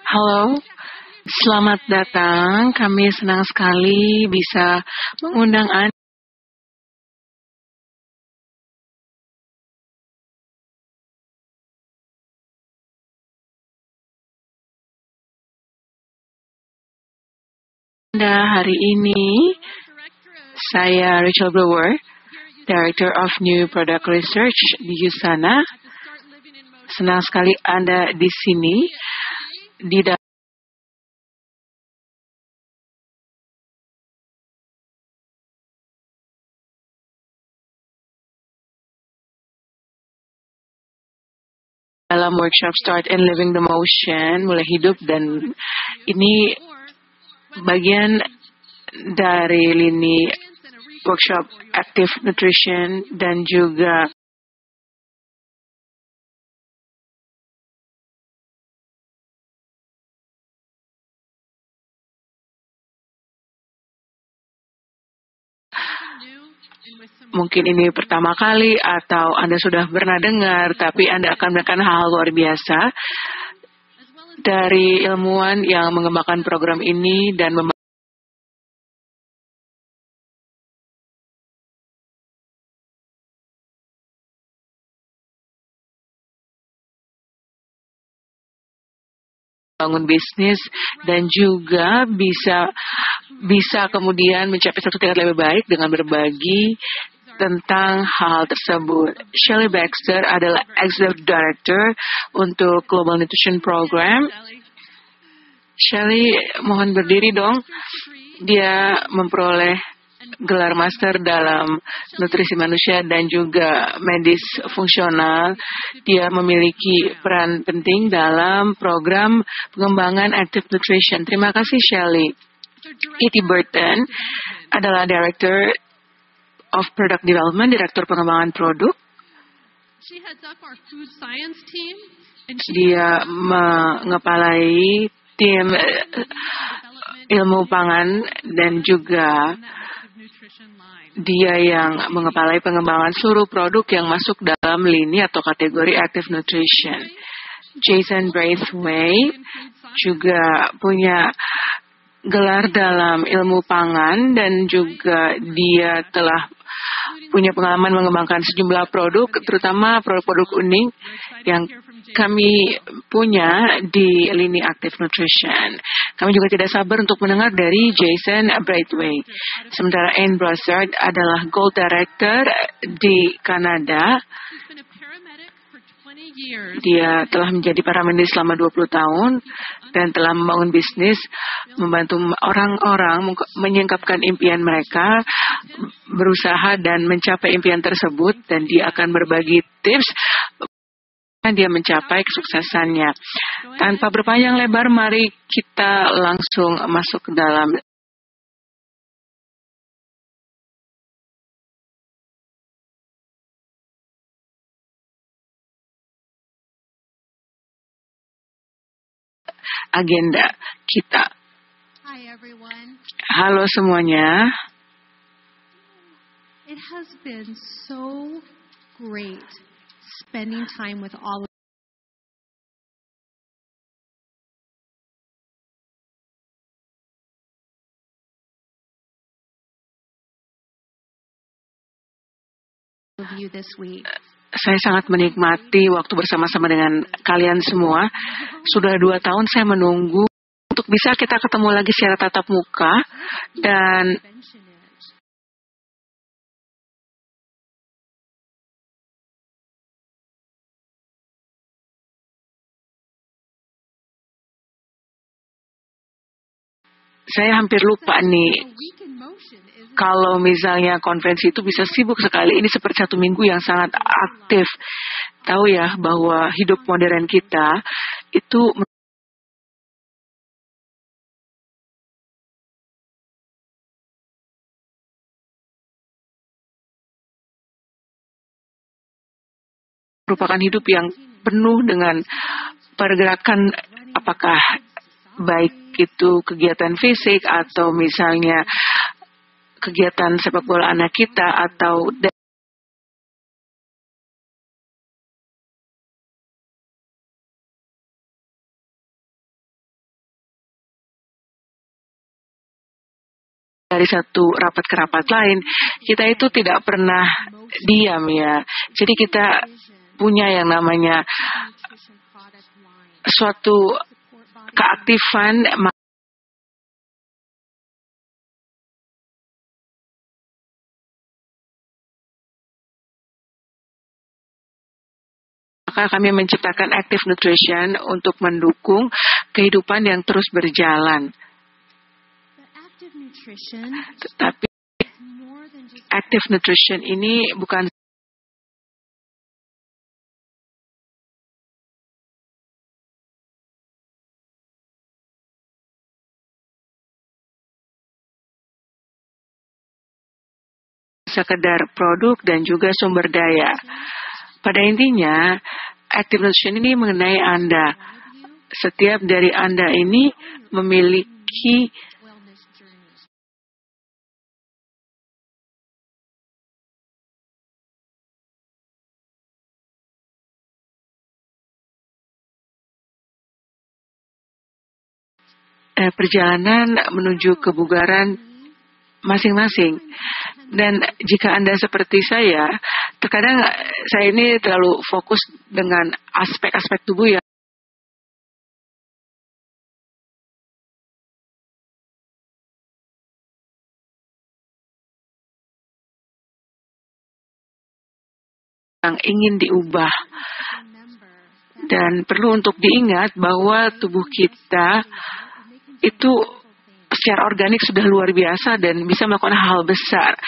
Halo, selamat datang. Kami senang sekali bisa mengundang Anda hari ini. Saya Rachel Brewer, Director of New Product Research di USANA. Senang sekali Anda di sini. Di dalam workshop Start and Living the Motion, mulai hidup, dan ini bagian dari lini workshop Active Nutrition dan juga mungkin ini pertama kali atau Anda sudah pernah dengar, tapi Anda akan mendapatkan hal luar biasa dari ilmuwan yang mengembangkan program ini dan membangun bisnis dan juga bisa kemudian mencapai satu tingkat lebih baik dengan berbagi tentang hal tersebut. Shelley Baxter adalah Executive Director untuk Global Nutrition Program. Shelley, mohon berdiri dong. Dia memperoleh gelar master dalam nutrisi manusia dan juga medis fungsional. Dia memiliki peran penting dalam program pengembangan Active Nutrition. Terima kasih, Shelley. E.T. Burton adalah Director of Product Development, Direktur Pengembangan Produk. Dia mengepalai tim ilmu pangan dan juga dia yang mengepalai pengembangan seluruh produk yang masuk dalam lini atau kategori Active Nutrition. Jason Braithwaite juga punya gelar dalam ilmu pangan dan juga dia telah punya pengalaman mengembangkan sejumlah produk, terutama produk-produk unik yang kami punya di lini Active Nutrition. Kami juga tidak sabar untuk mendengar dari Jason Braithwaite. Sementara Anne Brossard adalah Gold Director di Kanada. Dia telah menjadi paramedis selama 20 tahun dan telah membangun bisnis, membantu orang-orang menyingkapkan impian mereka, berusaha dan mencapai impian tersebut, dan dia akan berbagi tips dia mencapai kesuksesannya. Tanpa berpanjang lebar, mari kita langsung masuk ke dalam agenda kita. Halo semuanya. It has been so great spending time with all of you this week. Saya sangat menikmati waktu bersama-sama dengan kalian semua. Sudah 2 tahun saya menunggu untuk bisa kita ketemu lagi secara tatap muka dan saya hampir lupa nih, kalau misalnya konferensi itu bisa sibuk sekali. Ini seperti 1 minggu yang sangat aktif. Tahu ya bahwa hidup modern kita itu merupakan hidup yang penuh dengan pergerakan, apakah baik itu kegiatan fisik atau misalnya kegiatan sepak bola anak kita atau dari satu rapat ke rapat lain, kita itu tidak pernah diam ya. Jadi kita punya yang namanya suatu keaktifan, maka kami menciptakan Active Nutrition untuk mendukung kehidupan yang terus berjalan. Tetapi Active Nutrition ini bukan sekedar produk dan juga sumber daya. Pada intinya, Active Nutrition ini mengenai Anda. Setiap dari Anda ini memiliki perjalanan menuju kebugaran masing-masing. Dan jika Anda seperti saya, terkadang saya ini terlalu fokus dengan aspek-aspek tubuh yang ingin diubah. Dan perlu untuk diingat bahwa tubuh kita itu secara organik sudah luar biasa dan bisa melakukan hal besar.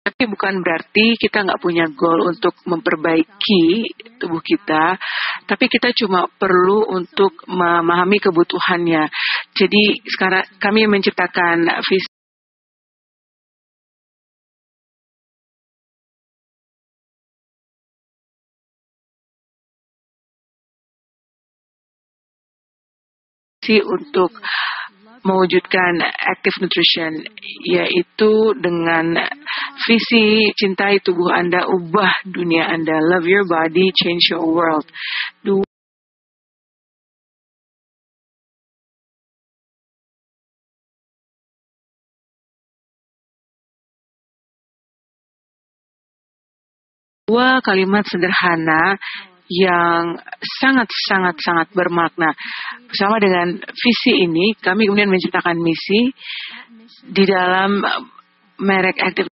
Tapi bukan berarti kita nggak punya goal untuk memperbaiki tubuh kita, tapi kita cuma perlu untuk memahami kebutuhannya. Jadi sekarang kami menciptakan visi untuk mewujudkan Active Nutrition, yaitu dengan visi cintai tubuh Anda, ubah dunia Anda. Love your body, change your world. Dua kalimat sederhana yang sangat bermakna. Bersama dengan visi ini, kami kemudian menciptakan misi di dalam merek Active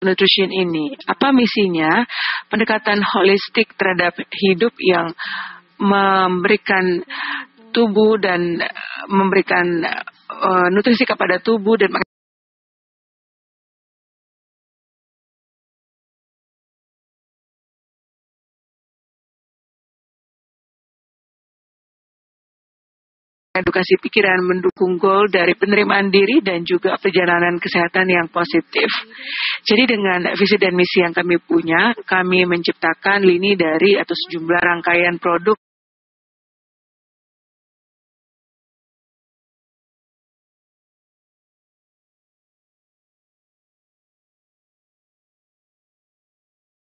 Nutrition ini. Apa misinya? Pendekatan holistik terhadap hidup yang memberikan tubuh dan memberikan nutrisi kepada tubuh dan edukasi pikiran, mendukung goal dari penerimaan diri dan juga perjalanan kesehatan yang positif. Jadi dengan visi dan misi yang kami punya, kami menciptakan lini dari atau sejumlah rangkaian produk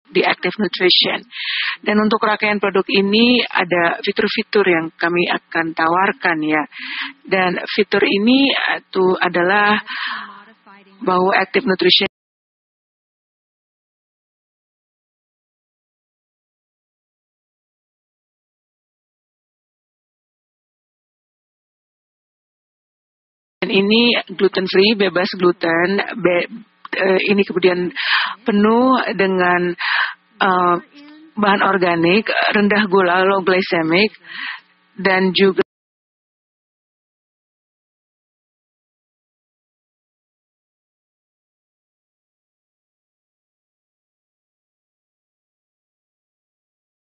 di Active Nutrition. Dan untuk rangkaian produk ini ada fitur-fitur yang kami akan tawarkan ya. Dan fitur ini itu adalah bahwa Active Nutrition ini gluten free, bebas gluten, ini kemudian penuh dengan bahan organik, rendah gula, low glycemic, dan juga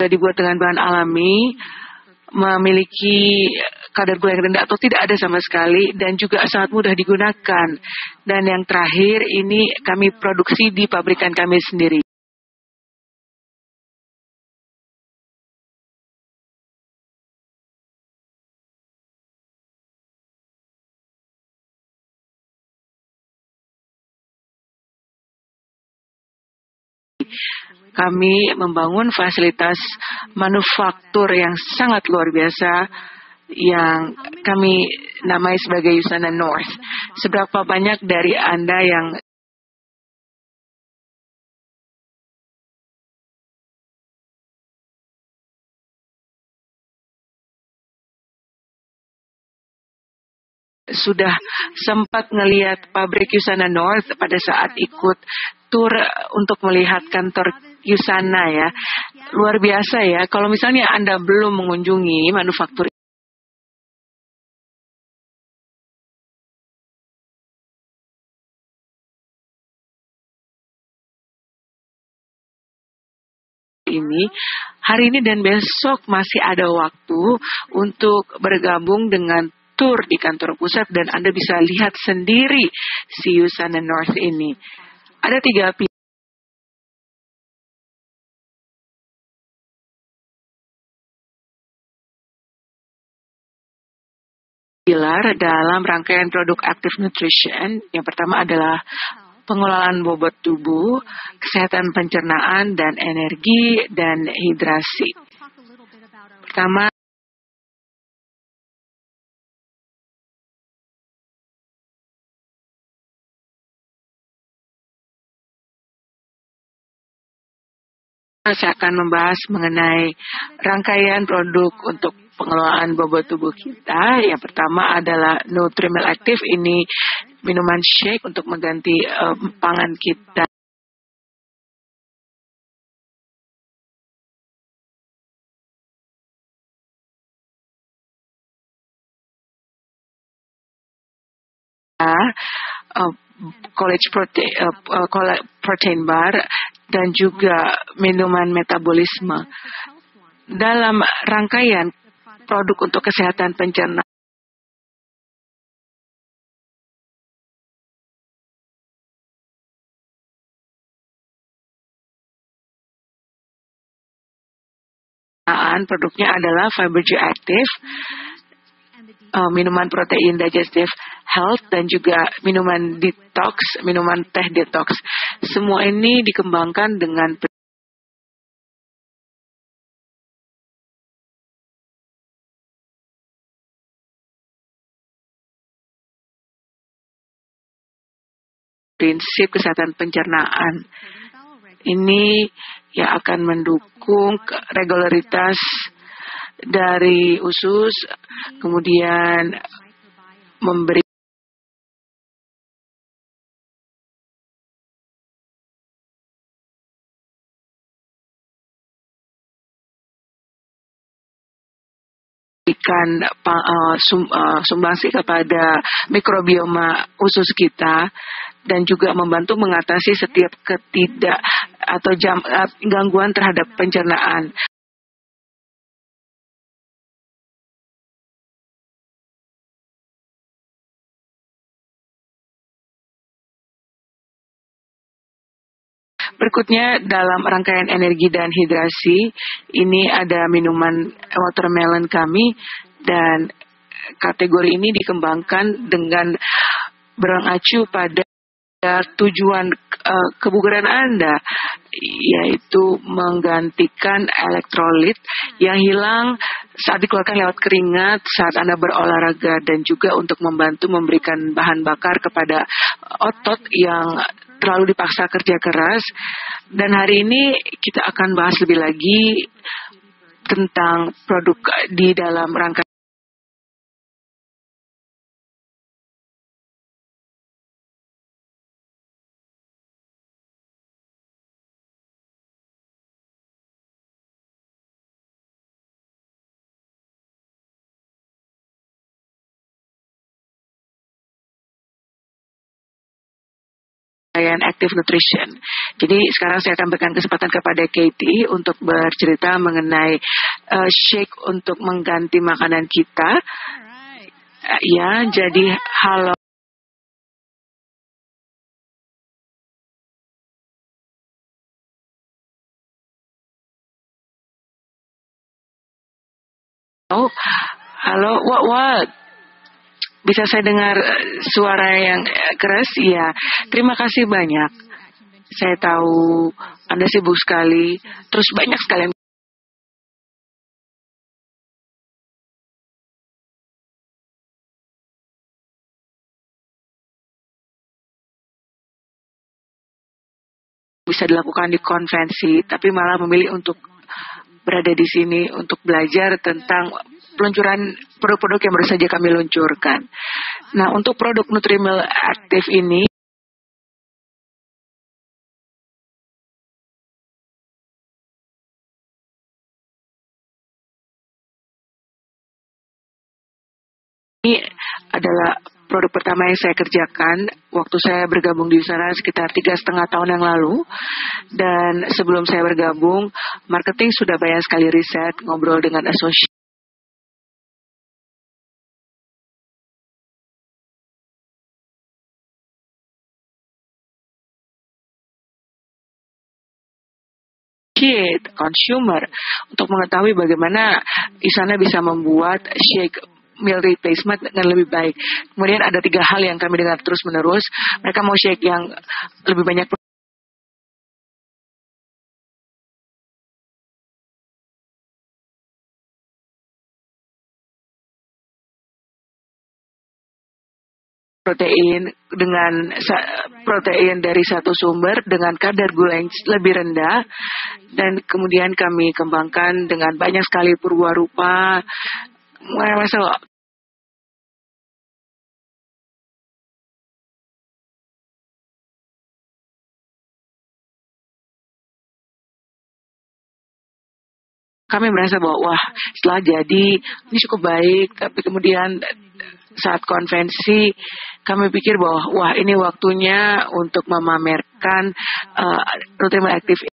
dibuat dengan bahan alami, memiliki kadar gula yang rendah atau tidak ada sama sekali, dan juga sangat mudah digunakan. Dan yang terakhir, ini kami produksi di pabrikan kami sendiri. kami membangun fasilitas manufaktur yang sangat luar biasa yang kami namai sebagai USANA North. Seberapa banyak dari Anda yang sudah sempat ngelihat pabrik USANA North pada saat ikut tur untuk melihat kantor USANA ya. Luar biasa ya. Kalau misalnya Anda belum mengunjungi manufaktur ini, hari ini dan besok masih ada waktu untuk bergabung dengan tur di kantor pusat dan Anda bisa lihat sendiri si USANA North ini. Ada 3 pilar dalam rangkaian produk Active Nutrition. Yang pertama adalah pengelolaan bobot tubuh, kesehatan pencernaan, dan energi dan hidrasi. Pertama, saya akan membahas mengenai rangkaian produk untuk pengelolaan bobot tubuh kita. Yang pertama adalah Nutrimel Active, ini minuman shake untuk mengganti pangan kita. Protein bar dan juga minuman metabolisme. Dalam rangkaian produk untuk kesehatan pencernaan produknya adalah Fibergy Active, minuman protein digestive health, dan juga minuman detox, minuman teh detox. Semua ini dikembangkan dengan prinsip kesehatan pencernaan. Ini yang akan mendukung regularitas dari usus, kemudian memberikan sumbangsi kepada mikrobioma usus kita dan juga membantu mengatasi setiap gangguan terhadap pencernaan. Berikutnya dalam rangkaian energi dan hidrasi, ini ada minuman watermelon kami, dan kategori ini dikembangkan dengan berangacu pada tujuan kebugaran Anda, yaitu menggantikan elektrolit yang hilang saat dikeluarkan lewat keringat saat Anda berolahraga, dan juga untuk membantu memberikan bahan bakar kepada otot yang terlalu dipaksa kerja keras. Dan hari ini kita akan bahas lebih lagi tentang produk di dalam rangka Active Nutrition. Jadi sekarang saya akan berikan kesempatan kepada Katie untuk bercerita mengenai shake untuk mengganti makanan kita. Ya, jadi halo. Halo, what? Bisa saya dengar suara yang keras? Iya, terima kasih banyak. Saya tahu Anda sibuk sekali, terus banyak sekali yang bisa dilakukan di konvensi, tapi malah memilih untuk berada di sini untuk belajar tentang peluncuran produk-produk yang baru saja kami luncurkan. Nah, untuk produk Nutrimil Active ini, ini adalah produk pertama yang saya kerjakan waktu saya bergabung di sana sekitar 3,5 tahun yang lalu. Dan sebelum saya bergabung, marketing sudah banyak sekali riset, ngobrol dengan associate. Consumer untuk mengetahui bagaimana di sana bisa membuat shake meal replacement dengan lebih baik. Kemudian ada 3 hal yang kami dengar terus menerus. Mereka mau shake yang lebih banyak protein dengan protein dari satu sumber dengan kadar gula yang lebih rendah, dan kemudian kami kembangkan dengan banyak sekali perwarupa. Kami merasa bahwa wah, setelah jadi ini cukup baik, tapi kemudian saat konvensi kami pikir bahwa wah, ini waktunya untuk memamerkan Nutrimil Active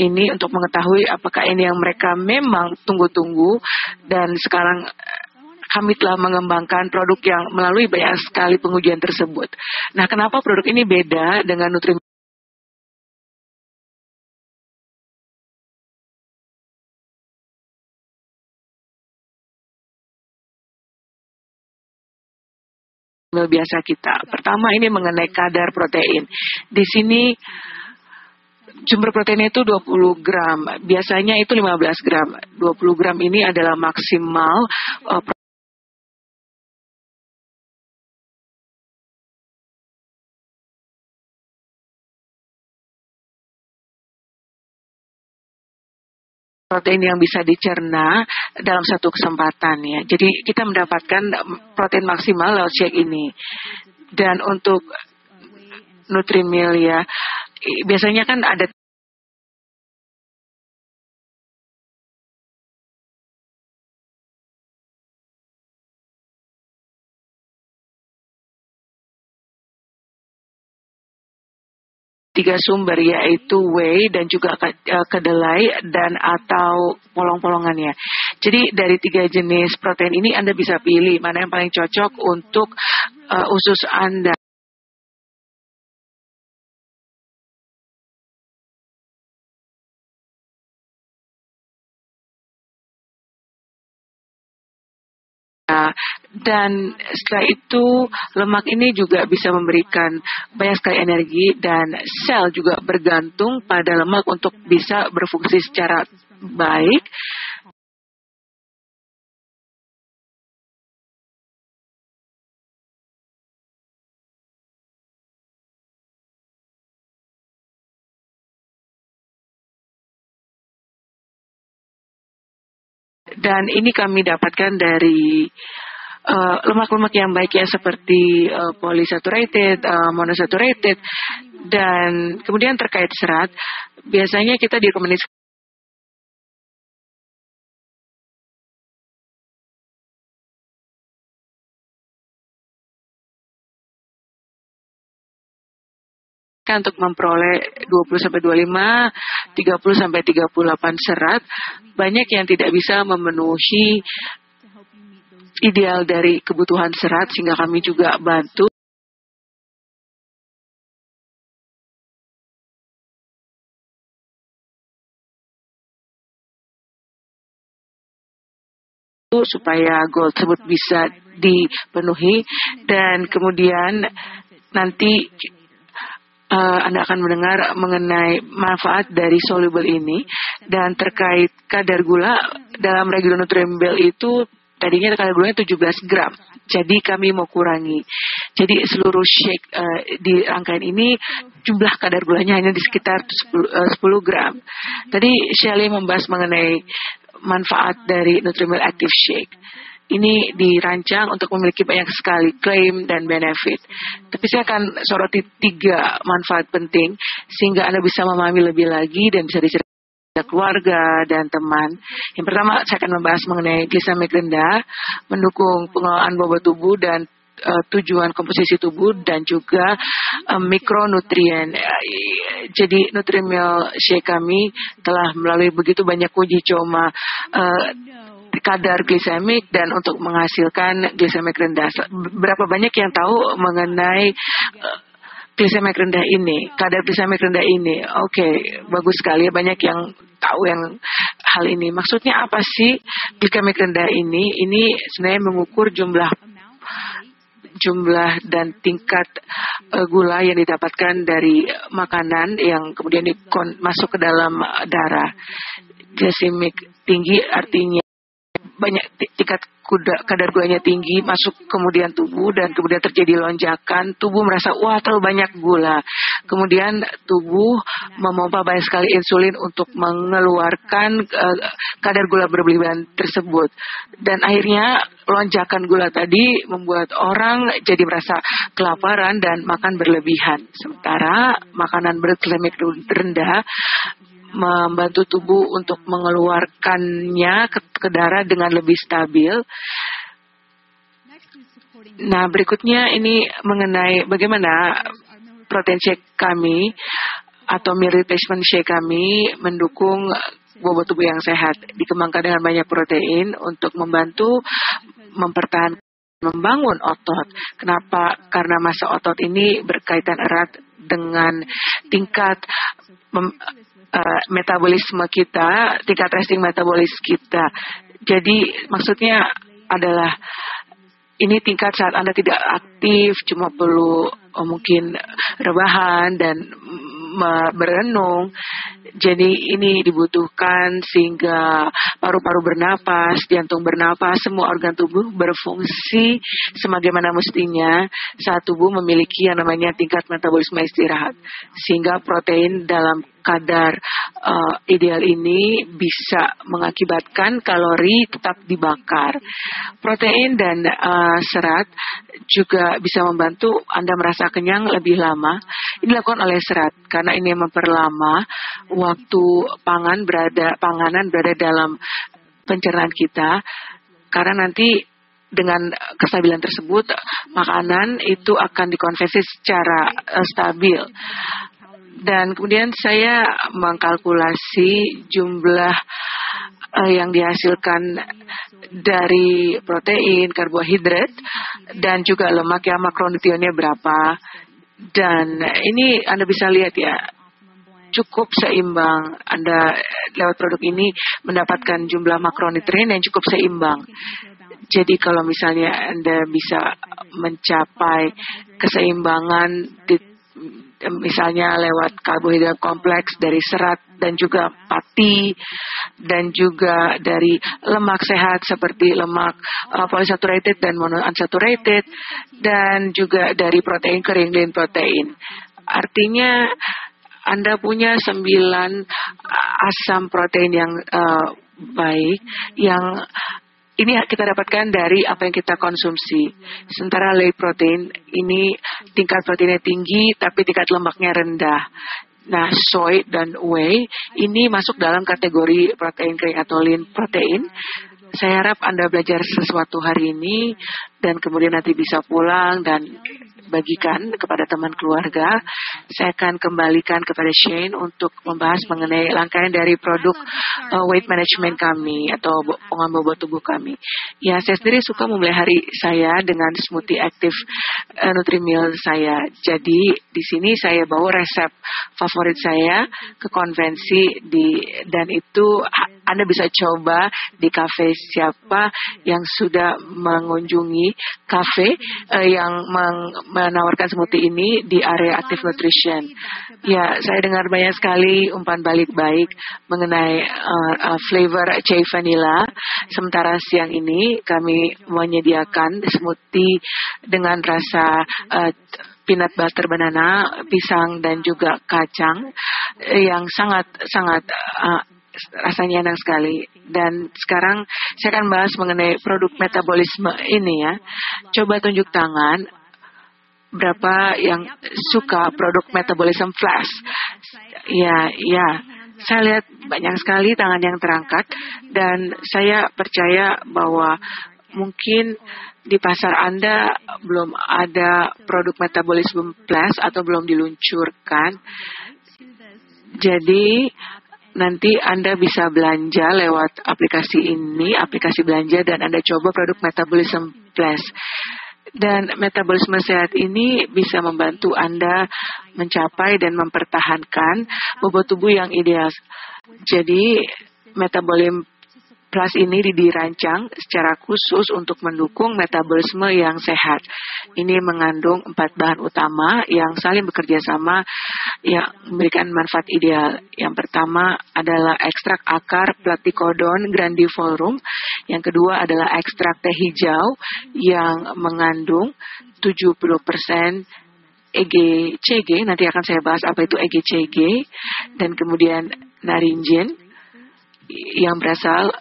ini untuk mengetahui apakah ini yang mereka memang tunggu-tunggu, dan sekarang kami telah mengembangkan produk yang melalui banyak sekali pengujian tersebut. Nah, kenapa produk ini beda dengan Nutrimil biasa kita? Pertama, ini mengenai kadar protein. Di sini jumlah proteinnya itu 20 gram. Biasanya itu 15 gram. 20 gram ini adalah maksimal protein yang bisa dicerna dalam satu kesempatan ya. Jadi kita mendapatkan protein maksimal lewat shake ini. Dan untuk Nutrimil ya, biasanya kan ada tiga sumber, yaitu whey dan juga kedelai dan atau polong-polongannya. Jadi dari 3 jenis protein ini Anda bisa pilih mana yang paling cocok untuk usus Anda. Dan setelah itu lemak ini juga bisa memberikan banyak sekali energi, dan sel juga bergantung pada lemak untuk bisa berfungsi secara baik. Dan ini kami dapatkan dari lemak-lemak yang baik ya, seperti polysaturated, monosaturated, dan kemudian terkait serat, biasanya kita direkomendasikan untuk memperoleh 20 sampai 25, 30 sampai 38 serat. Banyak yang tidak bisa memenuhi ideal dari kebutuhan serat, sehingga kami juga bantu supaya goal tersebut bisa dipenuhi, dan kemudian nanti Anda akan mendengar mengenai manfaat dari soluble ini. Dan terkait kadar gula dalam regular Nutrient Bill itu tadinya kadar gulanya 17 gram. Jadi kami mau kurangi. Jadi seluruh shake di rangkaian ini jumlah kadar gulanya hanya di sekitar 10 gram. Tadi Shelly membahas mengenai manfaat dari Nutrient Bill Active Shake. Ini dirancang untuk memiliki banyak sekali klaim dan benefit. Tapi saya akan soroti 3 manfaat penting sehingga Anda bisa memahami lebih lagi dan bisa diceritakan keluarga dan teman. Yang pertama, saya akan membahas mengenai glisemik rendah, mendukung pengelolaan bobot tubuh dan tujuan komposisi tubuh, dan juga mikronutrien. Jadi Nutrient Bill Shake kami telah melalui begitu banyak uji coba kadar glisemik dan untuk menghasilkan glisemik rendah. Berapa banyak yang tahu mengenai glisemik rendah ini, kadar glisemik rendah ini? Oke, bagus sekali. Banyak yang tahu yang hal ini. Maksudnya apa sih glisemik rendah ini? Ini sebenarnya mengukur jumlah dan tingkat gula yang didapatkan dari makanan yang kemudian masuk ke dalam darah. Glisemik tinggi artinya banyak tingkat kadar gulanya tinggi masuk kemudian tubuh, dan kemudian terjadi lonjakan, tubuh merasa wah terlalu banyak gula, kemudian tubuh memompa banyak sekali insulin untuk mengeluarkan kadar gula berlebihan tersebut, dan akhirnya lonjakan gula tadi membuat orang jadi merasa kelaparan dan makan berlebihan. Sementara makanan berglisemik rendah membantu tubuh untuk mengeluarkannya ke darah dengan lebih stabil. Nah, berikutnya ini mengenai bagaimana protein shake kami atau meal replacement shake kami mendukung bobot tubuh yang sehat. Dikembangkan dengan banyak protein untuk membantu mempertahankan, membangun otot. Kenapa? Karena massa otot ini berkaitan erat dengan tingkat metabolisme kita, tingkat resting metabolis kita. Jadi maksudnya adalah ini tingkat saat Anda tidak aktif, cuma perlu mungkin rebahan dan berenung. Jadi ini dibutuhkan sehingga paru-paru bernapas, jantung bernapas, semua organ tubuh berfungsi sebagaimana mestinya saat tubuh memiliki yang namanya tingkat metabolisme istirahat. Sehingga protein dalam kadar ideal ini bisa mengakibatkan kalori tetap dibakar. Protein dan serat juga bisa membantu Anda merasa kenyang lebih lama. Ini dilakukan oleh serat karena ini memperlama waktu panganan berada dalam pencernaan kita, karena nanti dengan kestabilan tersebut makanan itu akan dikonversi secara stabil. Dan kemudian saya mengkalkulasi jumlah yang dihasilkan dari protein, karbohidrat, dan juga lemak yang makronutriennya berapa. Dan ini Anda bisa lihat ya, cukup seimbang. Anda lewat produk ini mendapatkan jumlah makronutrien yang cukup seimbang. Jadi kalau misalnya Anda bisa mencapai keseimbangan misalnya lewat karbohidrat kompleks dari serat dan juga pati, dan juga dari lemak sehat seperti lemak polyunsaturated dan monounsaturated, dan juga dari protein kering, lean protein. Artinya Anda punya 9 asam protein yang baik, yang ini kita dapatkan dari apa yang kita konsumsi. Sementara whey protein ini tingkat proteinnya tinggi tapi tingkat lemaknya rendah. Nah, soy dan whey ini masuk dalam kategori protein kering atau lean protein. Saya harap Anda belajar sesuatu hari ini dan kemudian nanti bisa pulang dan bagikan kepada teman keluarga. Saya akan kembalikan kepada Shane untuk membahas mengenai rangkaian dari produk weight management kami atau pengurangan bobot tubuh kami. Ya, saya sendiri suka memulai hari saya dengan smoothie aktif Nutrimil saya. Jadi di sini saya bawa resep favorit saya ke konvensi dan itu Anda bisa coba di kafe. Siapa yang sudah mengunjungi kafe yang menawarkan smoothie ini di area Active Nutrition? Ya, saya dengar banyak sekali umpan balik baik mengenai flavor chai vanilla. Sementara siang ini kami menyediakan smoothie dengan rasa peanut butter banana, pisang dan juga kacang yang sangat rasanya enak sekali. Dan sekarang saya akan bahas mengenai produk metabolisme ini ya. Coba tunjuk tangan berapa yang suka produk metabolism flash. Ya. Saya lihat banyak sekali tangan yang terangkat dan saya percaya bahwa mungkin di pasar Anda belum ada produk metabolisme plus atau belum diluncurkan. Jadi nanti Anda bisa belanja lewat aplikasi ini, aplikasi belanja, dan Anda coba produk metabolisme plus. Dan metabolisme sehat ini bisa membantu Anda mencapai dan mempertahankan bobot tubuh yang ideal. Jadi metabolisme plus ini dirancang secara khusus untuk mendukung metabolisme yang sehat. Ini mengandung 4 bahan utama yang saling bekerja sama yang memberikan manfaat ideal. Yang pertama adalah ekstrak akar Platycodon grandivorum. Yang kedua adalah ekstrak teh hijau yang mengandung 70% EGCG. Nanti akan saya bahas apa itu EGCG. Dan kemudian naringin yang berasal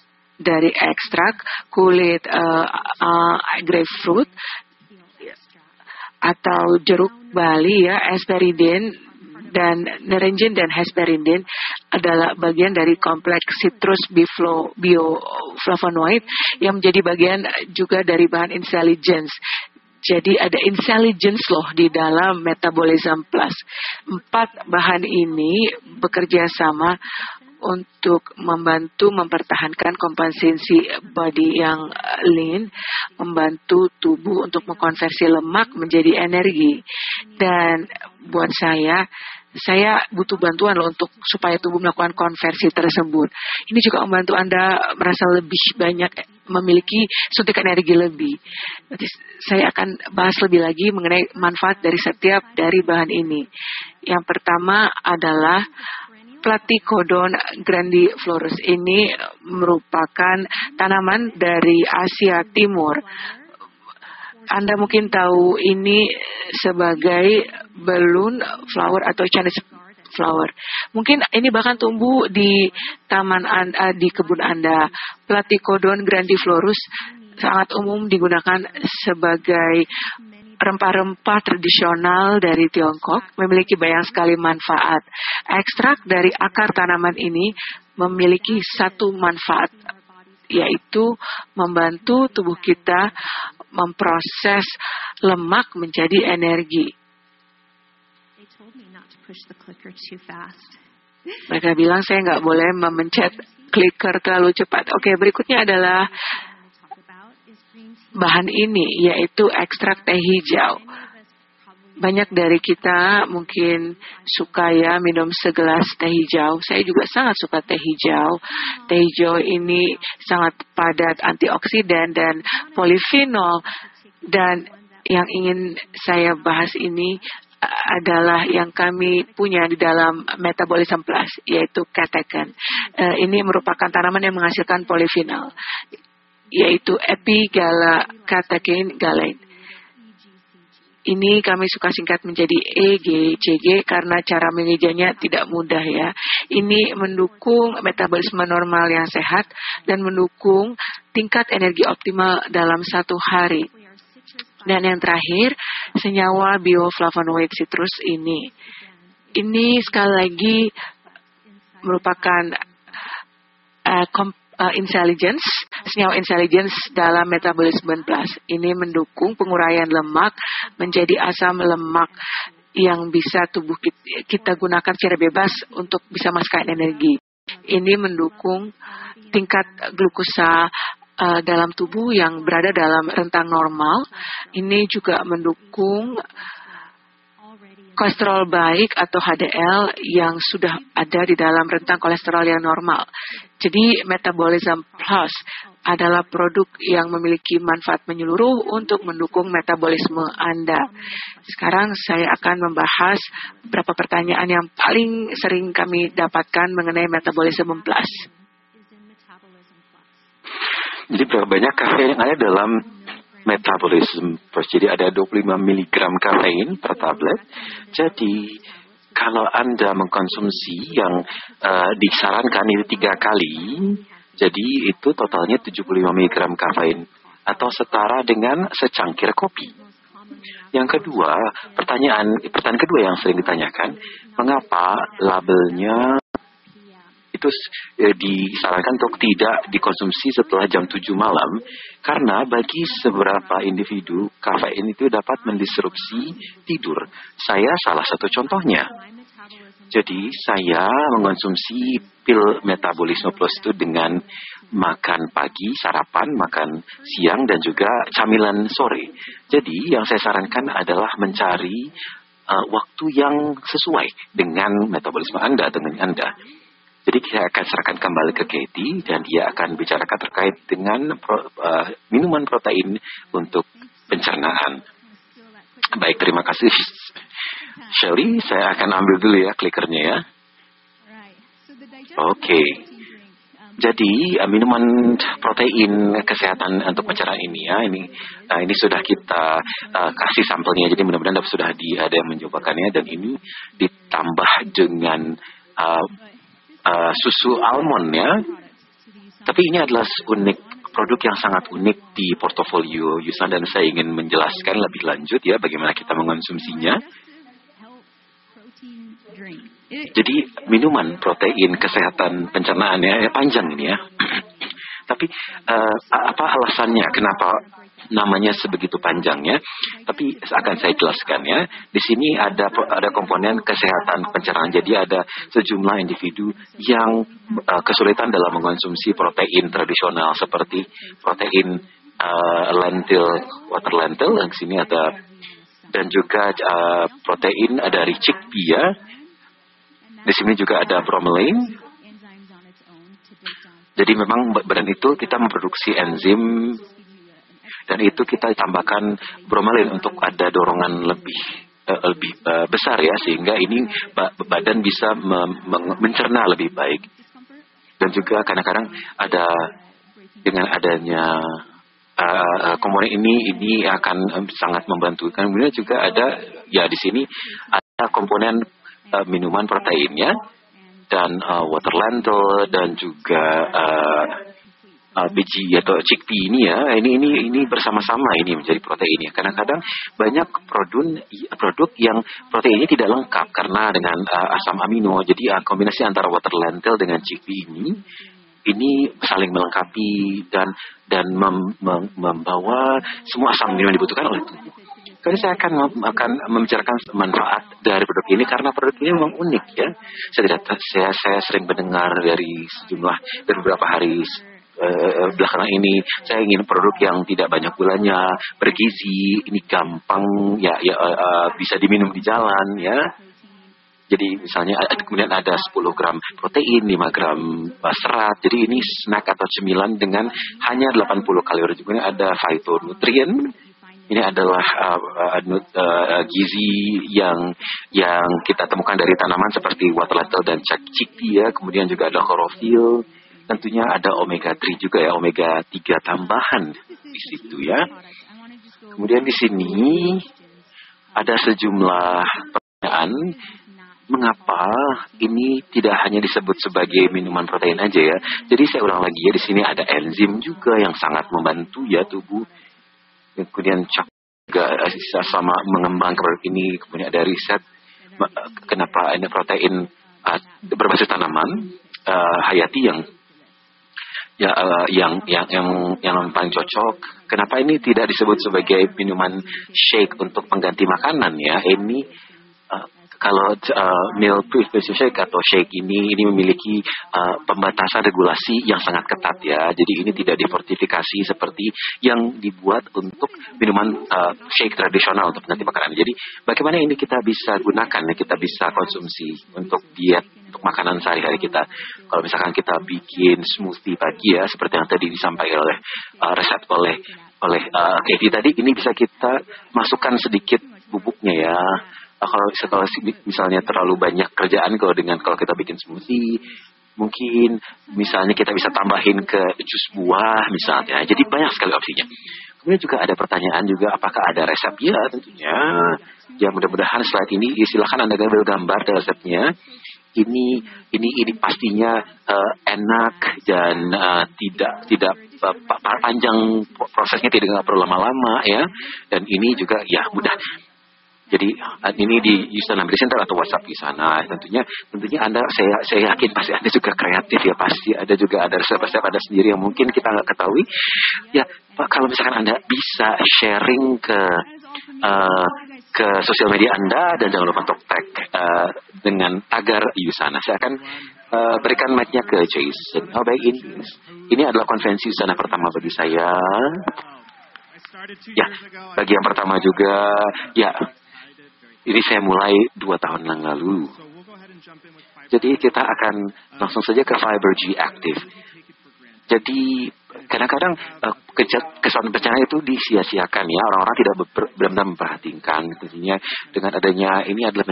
dari ekstrak kulit grapefruit atau jeruk Bali ya, hesperidin dan naringin dan hesperidin adalah bagian dari kompleks citrus bioflavonoid yang menjadi bagian juga dari bahan intelligence. Jadi ada intelligence loh di dalam metabolism plus. 4 bahan ini bekerja sama untuk membantu mempertahankan komposisi body yang lean, membantu tubuh untuk mengkonversi lemak menjadi energi. Dan buat saya butuh bantuan loh untuk supaya tubuh melakukan konversi tersebut. Ini juga membantu Anda merasa lebih banyak, memiliki suntikan energi lebih. Nanti saya akan bahas lebih lagi mengenai manfaat dari setiap dari bahan ini. Yang pertama adalah Platycodon grandiflorus. Ini merupakan tanaman dari Asia Timur. Anda mungkin tahu ini sebagai balloon flower atau Chinese flower. Mungkin ini bahkan tumbuh di taman Anda, di kebun Anda. Platycodon grandiflorus sangat umum digunakan sebagai rempah-rempah tradisional dari Tiongkok, memiliki banyak sekali manfaat. Ekstrak dari akar tanaman ini memiliki satu manfaat, yaitu membantu tubuh kita memproses lemak menjadi energi. Mereka bilang saya nggak boleh memencet clicker terlalu cepat. Oke, berikutnya adalah bahan ini, yaitu ekstrak teh hijau. Banyak dari kita mungkin suka ya minum segelas teh hijau. Saya juga sangat suka teh hijau. Teh hijau ini sangat padat antioksidan dan polifenol. Dan yang ingin saya bahas ini adalah yang kami punya di dalam Metabolism Plus, yaitu catechin. Ini merupakan tanaman yang menghasilkan polifenol, yaitu epigallocatechin gallate. Ini kami suka singkat menjadi EGCG karena cara mengejanya tidak mudah ya. Ini mendukung metabolisme normal yang sehat dan mendukung tingkat energi optimal dalam 1 hari. Dan yang terakhir, senyawa bioflavonoid citrus ini. Ini sekali lagi merupakan intelligence, senyawa intelligence dalam metabolisme plus. Ini mendukung penguraian lemak menjadi asam lemak yang bisa tubuh kita gunakan secara bebas untuk bisa masukkan energi. Ini mendukung tingkat glukosa dalam tubuh yang berada dalam rentang normal. Ini juga mendukung kolesterol baik atau HDL yang sudah ada di dalam rentang kolesterol yang normal. Jadi Metabolism Plus adalah produk yang memiliki manfaat menyeluruh untuk mendukung metabolisme Anda. Sekarang saya akan membahas beberapa pertanyaan yang paling sering kami dapatkan mengenai Metabolism Plus. Jadi berapa banyak kafein yang ada dalam Metabolism Plus? Jadi ada 25 mg kafein per tablet. Jadi kalau Anda mengkonsumsi yang disarankan itu 3 kali, jadi itu totalnya 75 mg kafein atau setara dengan secangkir kopi. Yang kedua, pertanyaan kedua yang sering ditanyakan, mengapa labelnya itu disarankan untuk tidak dikonsumsi setelah jam 7 malam, karena bagi beberapa individu kafein itu dapat mendisrupsi tidur. Saya salah satu contohnya. Jadi saya mengonsumsi pil Metabolism Plus itu dengan makan pagi, sarapan, makan siang, dan juga camilan sore. Jadi yang saya sarankan adalah mencari waktu yang sesuai dengan metabolisme Anda, dengan Anda. Jadi saya akan serahkan kembali ke Katie dan dia akan bicarakan terkait dengan minuman protein untuk pencernaan. Baik, terima kasih Shelly. Saya akan ambil dulu ya klikernya ya. Oke. Jadi minuman protein kesehatan untuk pencernaan ini ya, ini sudah kita kasih sampelnya. Jadi mudah-mudahan sudah ada yang mencobakannya, dan ini ditambah dengan susu almond ya. Tapi ini adalah produk yang sangat unik di portofolio Yusan, dan saya ingin menjelaskan lebih lanjut ya bagaimana kita mengonsumsinya. Jadi minuman protein kesehatan pencernaan ya panjang ini ya. Tapi apa alasannya kenapa namanya sebegitu panjangnya? Tapi akan saya jelaskan ya. Di sini ada komponen kesehatan pencernaan. Jadi ada sejumlah individu yang kesulitan dalam mengkonsumsi protein tradisional seperti protein water lentil. Di sini ada, dan juga protein dari chickpea ya. Di sini juga ada bromelain. Jadi memang badan itu kita memproduksi enzim, dan itu kita tambahkan bromelain untuk ada dorongan lebih besar ya, sehingga ini badan bisa mencerna lebih baik. Dan juga kadang-kadang ada dengan adanya komponen ini akan sangat membantu. Kemudian juga ada ya di sini ada komponen minuman proteinnya, dan water lentil, dan juga biji atau chickpea ini ya, ini bersama-sama ini menjadi proteinnya. Kadang-kadang banyak produk yang proteinnya tidak lengkap karena dengan asam amino. Jadi kombinasi antara water lentil dengan chickpea ini saling melengkapi dan membawa semua asam amino yang dibutuhkan oleh tubuh. Kali saya akan membicarakan manfaat dari produk ini karena produk ini memang unik ya. Saya sering mendengar dari beberapa hari belakangan ini, saya ingin produk yang tidak banyak gulanya, bergizi, ini gampang bisa diminum di jalan ya. Jadi misalnya kemudian ada 10 gram protein, 5 gram serat. Jadi ini snack atau cemilan dengan hanya 80 kalori. Kemudian ada phytonutrien. Ini adalah gizi yang kita temukan dari tanaman seperti water lentil dan chickpea ya. Kemudian juga ada klorofil. Tentunya ada omega 3 juga ya, omega 3 tambahan di situ ya. Kemudian di sini ada sejumlah pertanyaan, mengapa ini tidak hanya disebut sebagai minuman protein aja ya. Jadi saya ulang lagi ya, di sini ada enzim juga yang sangat membantu ya tubuh. Kemudian juga sama mengembangkan produk ini. Kemudian ada riset kenapa ini protein berbasis tanaman hayati yang paling cocok. Kenapa ini tidak disebut sebagai minuman shake untuk pengganti makanan ya? Ini kalau milk protein shake atau shake ini memiliki pembatasan regulasi yang sangat ketat ya. Jadi ini tidak difortifikasi seperti yang dibuat untuk minuman shake tradisional untuk pengganti makanan. Jadi bagaimana ini kita bisa gunakan, kita bisa konsumsi untuk diet, untuk makanan sehari-hari kita. Kalau misalkan kita bikin smoothie pagi ya, seperti yang tadi disampaikan oleh resep oleh Kevi tadi, ini bisa kita masukkan sedikit bubuknya ya. Kalau misalnya terlalu banyak kerjaan kalau kita bikin smoothie, mungkin misalnya kita bisa tambahin ke jus buah misalnya. Jadi banyak sekali opsinya. Kemudian juga ada pertanyaan juga, apakah ada resep? Ya tentunya. Ya mudah-mudahan slide ini silakan Anda gambar resepnya. Ini pastinya enak dan tidak panjang prosesnya, tidak perlu lama-lama ya. Dan ini juga ya mudah. Jadi ini di Yusana Media Center atau WhatsApp di sana. Tentunya Anda, saya yakin pasti Anda juga kreatif ya, pasti ada resep-resep Anda sendiri yang mungkin kita nggak ketahui. Ya Pak, kalau misalkan Anda bisa sharing ke sosial media Anda, dan jangan lupa untuk tag dengan tagar Yusana. Saya akan berikan mic-nya ke Jason. Oh baik, ini adalah konvensi Yusana pertama bagi saya. Ya, bagi yang pertama juga, ya. Ini saya mulai 2 tahun yang lalu. Jadi kita akan langsung saja ke Fiber G Active. Jadi kadang-kadang kesalahan bencana itu disia-siakan ya. Orang-orang tidak benar-benar memperhatikan. Tentunya dengan adanya ini adalah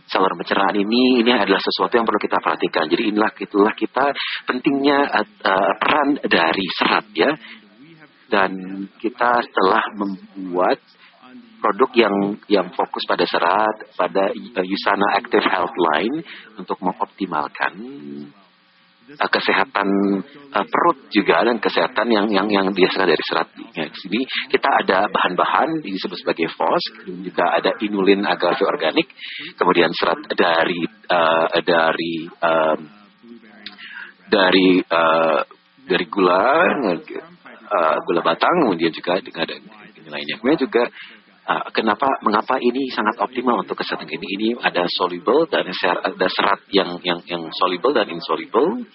saluran pencernaan ini adalah sesuatu yang perlu kita perhatikan. Jadi itulah kita pentingnya peran dari serat ya. Dan kita telah membuat produk yang fokus pada serat, pada Yusana Active Health Line untuk mengoptimalkan kesehatan perut juga, dan kesehatan yang dihasilkan dari serat. Ya, di sini kita ada bahan-bahan disebut sebagai FOS, juga ada inulin agave organik, kemudian serat dari gula batang, kemudian juga ada lainnya. Kemudian juga mengapa ini sangat optimal untuk kesehatan ini? Ini ada soluble dan ada serat yang soluble dan insoluble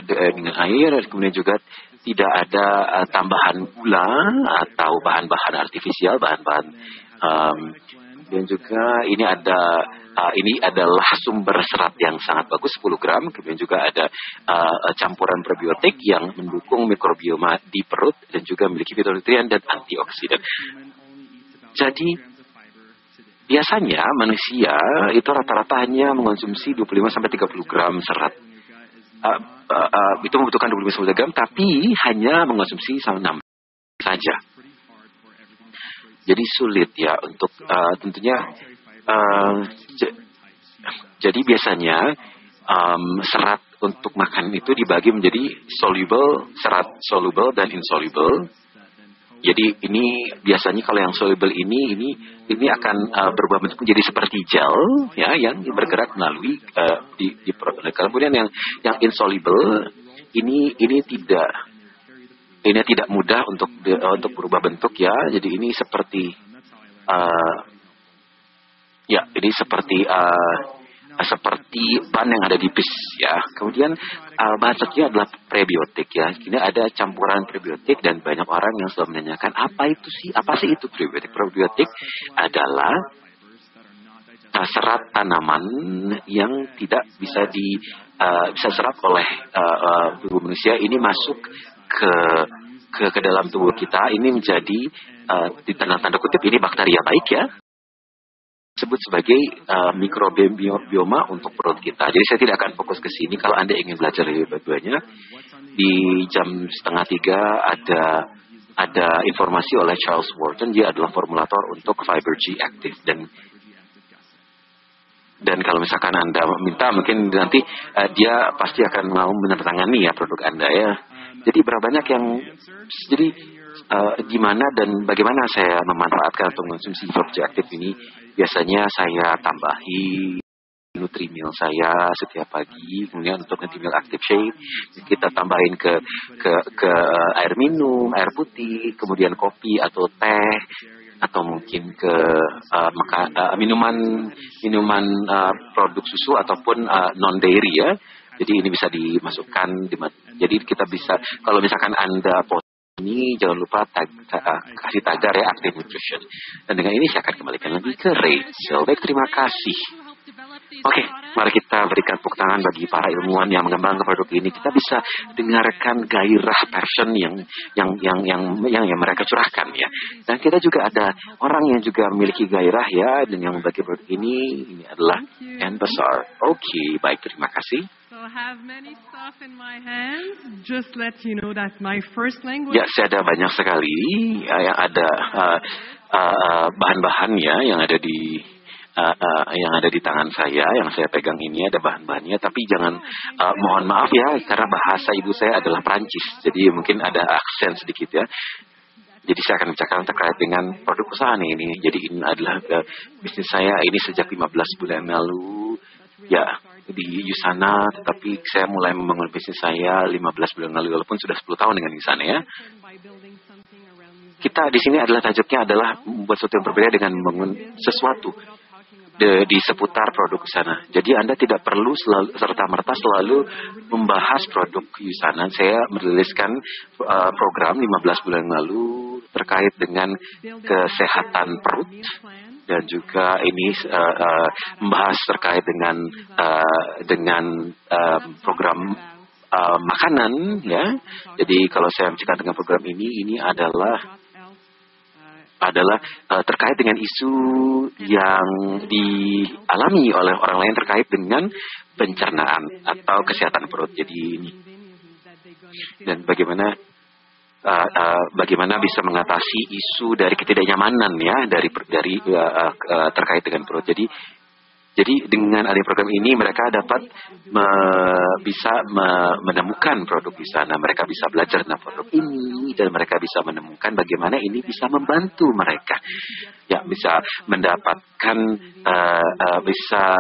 dengan air. Kemudian juga tidak ada tambahan gula atau bahan-bahan artifisial, bahan-bahan. Dan juga ini adalah sumber serat yang sangat bagus, 10 gram. Kemudian juga ada campuran probiotik yang mendukung mikrobioma di perut dan juga memiliki fitonutrien dan antioksidan. Jadi biasanya manusia itu rata-rata hanya mengkonsumsi 25-30 gram serat. Itu membutuhkan 25-30 gram, tapi hanya mengkonsumsi 6 saja. Jadi sulit ya untuk tentunya. Jadi biasanya serat untuk makan itu dibagi menjadi serat soluble dan insoluble. Jadi ini biasanya kalau yang soluble ini akan berubah bentuk menjadi seperti gel ya, yang bergerak melalui di perut. Kemudian yang insoluble ini tidak mudah untuk berubah bentuk ya. Jadi ini seperti seperti ban yang ada di bis ya. Kemudian bahan satunya adalah prebiotik ya. Ini ada campuran prebiotik dan banyak orang yang selalu menanyakan apa sih itu prebiotik? Prebiotik adalah serat tanaman yang tidak bisa serap oleh tubuh manusia. Ini masuk ke dalam tubuh kita. Ini menjadi di tanda kutip ini bakteria baik ya, disebut sebagai mikrobioma untuk perut kita. Jadi saya tidak akan fokus ke sini. Kalau Anda ingin belajar lebih banyak, di jam 2:30 ada informasi oleh Charles Wharton. Dia adalah formulator untuk Fiber G Active, dan kalau misalkan Anda minta, mungkin nanti dia pasti akan mau menandatangani ya produk Anda ya. Jadi berapa banyak gimana dan bagaimana saya memanfaatkan untuk mengonsumsi Fiber G Active ini? Biasanya saya tambahi Nutrimil saya setiap pagi. Kemudian untuk Nutrimil Active Shake kita tambahin ke air minum, air putih, kemudian kopi atau teh. atau mungkin ke minuman produk susu ataupun non dairy ya. Jadi ini bisa dimasukkan. Jadi kita bisa, kalau misalkan Anda ini jangan lupa kasih tagar ya Active Nutrition. Dan dengan ini saya akan kembalikan lagi ke Rachel. Baik, terima kasih. Oke, mari kita berikan tepuk tangan bagi para ilmuwan yang mengembangkan produk ini. Kita bisa dengarkan gairah passion yang mereka curahkan ya. Dan kita juga ada orang yang juga memiliki gairah ya, dan yang membagi produk ini adalah Ken Besar. Oke, baik, terima kasih. So I have many stuff in my hands. Just let you know that my first language. Ya, saya ada banyak sekali yang ada bahan-bahannya yang ada di tangan saya, yang saya pegang ini ada bahan-bahannya. Tapi jangan mohon maaf ya, karena bahasa ibu saya adalah Prancis, jadi mungkin ada aksen sedikit ya. Jadi saya akan bicara terkait dengan produk usaha ini. Jadi ini adalah bisnis saya ini sejak 15 bulan lalu. Ya, di Usana, tetapi saya mulai membangun bisnis saya 15 bulan lalu, walaupun sudah 10 tahun dengan Usana ya. Kita di sini adalah tajuknya adalah membuat sesuatu yang berbeda dengan membangun sesuatu di seputar produk Usana. Jadi Anda tidak perlu serta-merta selalu membahas produk Usana. Saya meriliskan program 15 bulan lalu terkait dengan kesehatan perut. Dan juga ini membahas terkait dengan program makanan ya. Jadi kalau saya bicara dengan program ini adalah terkait dengan isu yang dialami oleh orang lain terkait dengan pencernaan atau kesehatan perut. Jadi ini dan bagaimana bisa mengatasi isu dari ketidaknyamanan ya dari terkait dengan perut. Jadi dengan adanya program ini mereka dapat bisa menemukan produk di sana. Mereka bisa belajar tentang produk ini dan mereka bisa menemukan bagaimana ini bisa membantu mereka. Ya, bisa mendapatkan bisa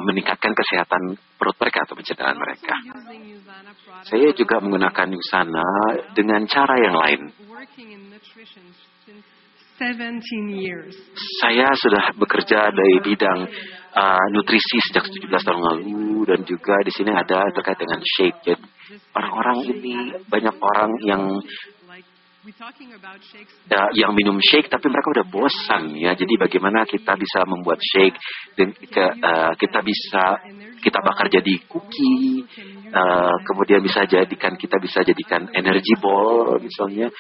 meningkatkan kesehatan perut mereka atau pencernaan mereka. Saya juga menggunakan Usana dengan cara yang lain. 17 years. Saya sudah bekerja dari bidang nutrisi sejak 17 tahun lalu, dan juga di sini ada terkait dengan shake. Jadi orang-orang ini banyak orang yang minum shake tapi mereka udah bosan ya. Jadi bagaimana kita bisa membuat shake dan kita bakar jadi cookie, kemudian kita bisa jadikan energy ball misalnya.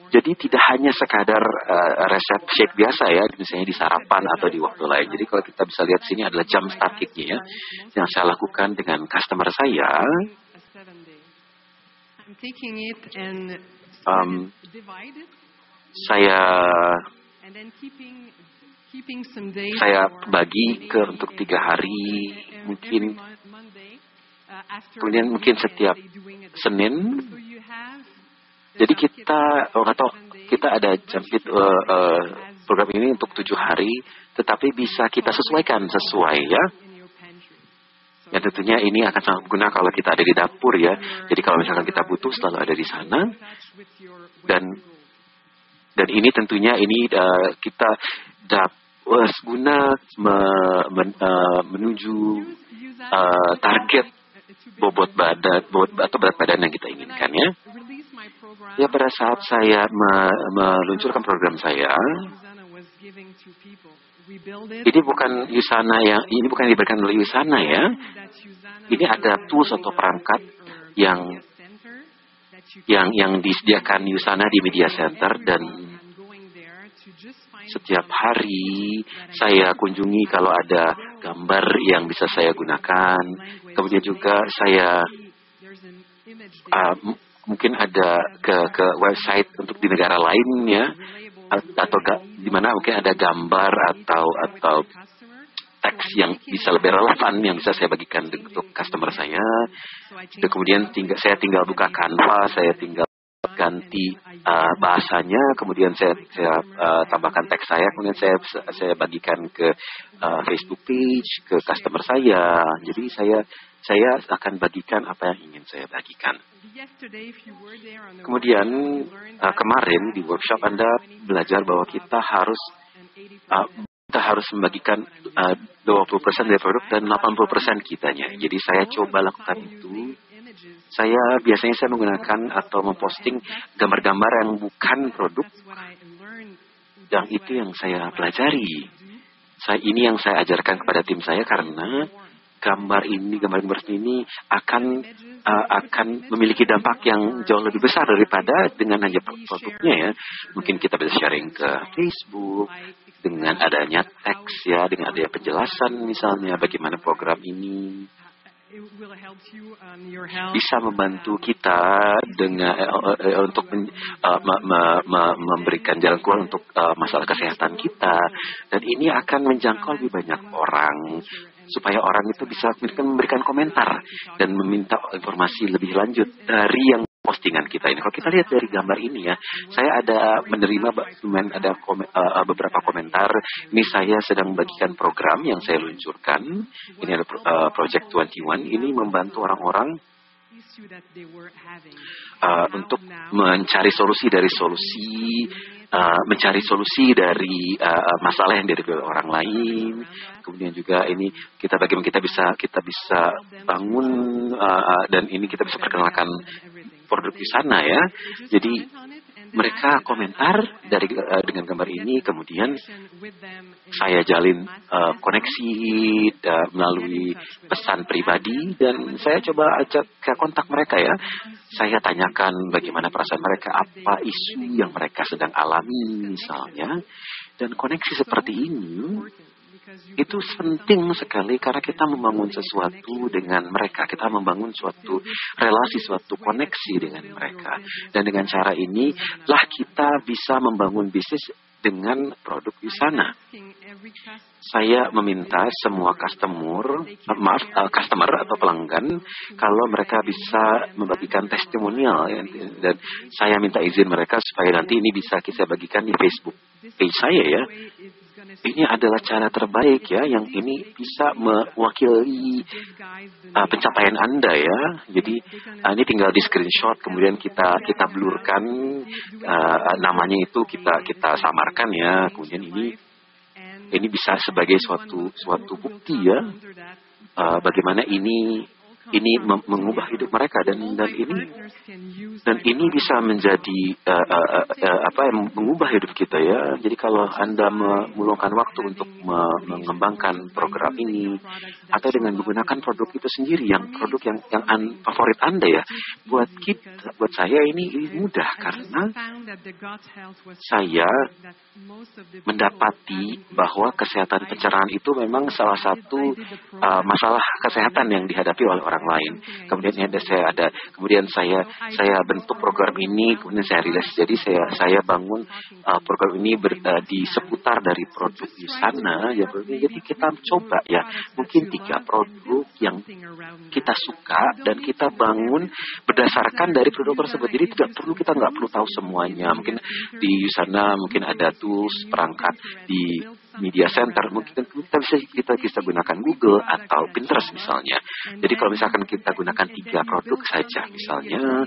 Jadi tidak hanya sekadar resep shake biasa ya, misalnya di sarapan atau di waktu lain. Jadi kalau kita bisa lihat sini adalah jam start kicknya ya, yang saya lakukan dengan customer saya. Saya bagi untuk 3 hari mungkin, kemudian mungkin setiap Senin. Jadi kita ada program ini untuk 7 hari, tetapi bisa kita sesuaikan sesuai ya. Ya tentunya ini akan sangat berguna kalau kita ada di dapur ya. Jadi kalau misalkan kita butuh selalu ada di sana. Dan ini tentunya kita guna menuju target bobot badan atau berat badan yang kita inginkan ya. Ya, pada saat saya meluncurkan program saya, ini bukan diberikan oleh Usana ya. Ini ada tools atau perangkat yang disediakan Usana di Media Center, dan setiap hari saya kunjungi kalau ada gambar yang bisa saya gunakan. Kemudian juga saya mungkin ada ke website untuk di negara lain ya, atau di mana mungkin ada gambar atau teks yang bisa lebih relevan yang bisa saya bagikan untuk customer saya. Dan kemudian saya tinggal buka Canva, saya tinggal ganti bahasanya, kemudian saya tambahkan teks saya, kemudian saya bagikan ke Facebook page, ke customer saya. Jadi saya akan bagikan apa yang ingin saya bagikan. Kemudian kemarin di workshop Anda belajar bahwa kita harus membagikan 20% dari produk dan 80% kitanya. Jadi saya coba lakukan itu. Biasanya saya menggunakan atau memposting gambar-gambar yang bukan produk. Yang itu yang saya pelajari. Ini yang saya ajarkan kepada tim saya karena gambar ini akan memiliki dampak yang jauh lebih besar daripada dengan hanya produknya ya. Mungkin kita bisa sharing ke Facebook dengan adanya teks ya, dengan adanya penjelasan misalnya bagaimana program ini bisa membantu kita dengan untuk memberikan jalan keluar untuk masalah kesehatan kita, dan ini akan menjangkau lebih banyak orang supaya orang itu bisa memberikan komentar dan meminta informasi lebih lanjut dari yang postingan kita ini. Kalau kita lihat dari gambar ini ya, saya ada menerima beberapa komentar. Ini saya sedang membagikan program yang saya luncurkan. Ini ada Project 21. Ini membantu orang-orang untuk mencari solusi dari masalah yang dari orang lain. Kemudian juga ini bagaimana kita bisa bangun dan ini kita bisa perkenalkan produk di sana ya. Jadi mereka komentar dengan gambar ini, kemudian saya jalin koneksi melalui pesan pribadi dan saya coba ajak ke kontak mereka ya. Saya tanyakan bagaimana perasaan mereka, apa isu yang mereka sedang alami misalnya, dan koneksi seperti ini itu penting sekali karena kita membangun sesuatu dengan mereka, kita membangun suatu relasi, suatu koneksi dengan mereka, dan dengan cara ini lah kita bisa membangun bisnis dengan produk di sana. Saya meminta semua customer atau pelanggan kalau mereka bisa membagikan testimonial ya, dan saya minta izin mereka supaya nanti ini bisa kita bagikan di Facebook page saya ya. Ini adalah cara terbaik ya, yang ini bisa mewakili pencapaian Anda ya. Jadi ini tinggal di screenshot, kemudian kita blurkan namanya itu kita samarkan ya. Kemudian ini bisa sebagai suatu bukti ya, bagaimana ini mengubah hidup mereka dan ini bisa menjadi yang mengubah hidup kita ya. Jadi kalau Anda meluangkan waktu untuk mengembangkan program ini atau dengan menggunakan produk itu sendiri, produk yang favorit Anda ya, buat saya ini mudah karena saya mendapati bahwa kesehatan pencernaan itu memang salah satu masalah kesehatan yang dihadapi oleh orang lain. Kemudian saya bentuk program ini, kemudian saya rilis. Jadi saya bangun program ini di seputar dari produk di sana ya. Jadi kita coba ya, mungkin 3 produk yang kita suka dan kita bangun berdasarkan dari produk tersebut. Jadi kita nggak perlu tahu semuanya. Mungkin di sana mungkin ada tools, perangkat di media center, mungkin kita bisa gunakan Google atau Pinterest misalnya. Jadi kalau misalkan kita gunakan 3 produk saja misalnya,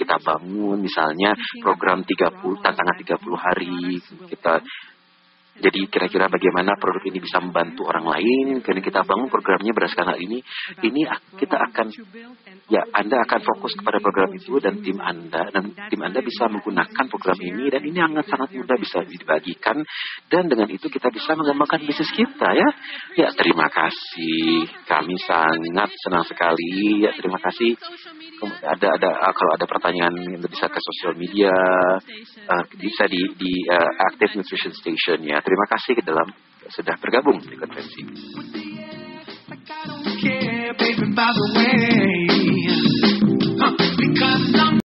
kita bangun misalnya program tantangan 30 hari, jadi kira-kira bagaimana produk ini bisa membantu orang lain, kemudian kita bangun programnya berdasarkan hal ini kita akan Anda akan fokus kepada program itu dan tim Anda bisa menggunakan program ini, dan ini sangat mudah bisa dibagikan, dan dengan itu kita bisa mengembangkan bisnis kita ya. Ya, terima kasih. Kami sangat senang sekali. Ya, terima kasih. Kalau ada pertanyaan bisa ke sosial media, bisa di Active Nutrition Station ya. Terima kasih sudah bergabung di konferensi.